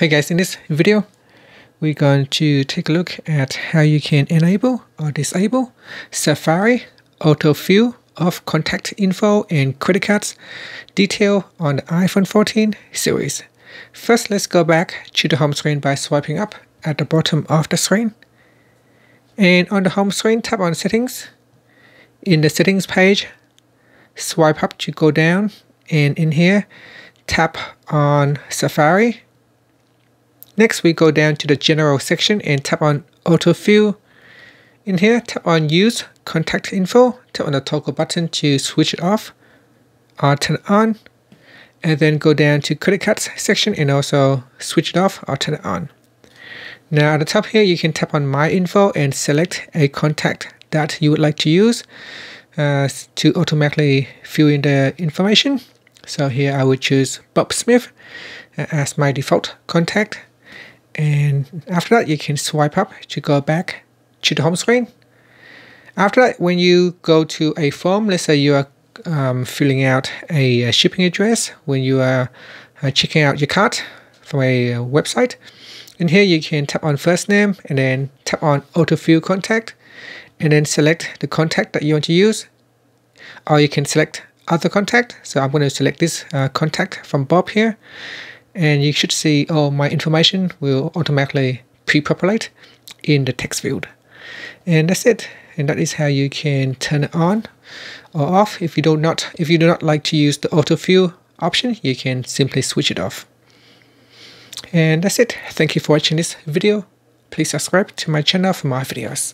Hey guys, in this video we're going to take a look at how you can enable or disable Safari AutoFill of contact info and credit cards detail on the iPhone 14 series. First, let's go back to the home screen by swiping up at the bottom of the screen. And on the home screen, tap on Settings. In the Settings page, swipe up to go down, and in here, tap on Safari. Next, we go down to the General section and tap on AutoFill. In here, tap on Use Contact Info. Tap on the toggle button to switch it off or turn it on. And then go down to Credit Cards section and also switch it off or turn it on. Now at the top here, you can tap on My Info and select a contact that you would like to use to automatically fill in the information. So here I would choose Bob Smith as my default contact. And after that, you can swipe up to go back to the home screen. After that, when you go to a form, let's say you are filling out a shipping address when you are checking out your cart from a website. In here, you can tap on first name and then tap on AutoView Contact and then select the contact that you want to use. Or you can select other contact. So I'm going to select this contact from Bob here. And you should see all my information will automatically pre-populate in the text field. And that's it. And that is how you can turn it on or off. If you do not like to use the autofill option, you can simply switch it off. And that's it. Thank you for watching this video. Please subscribe to my channel for more videos.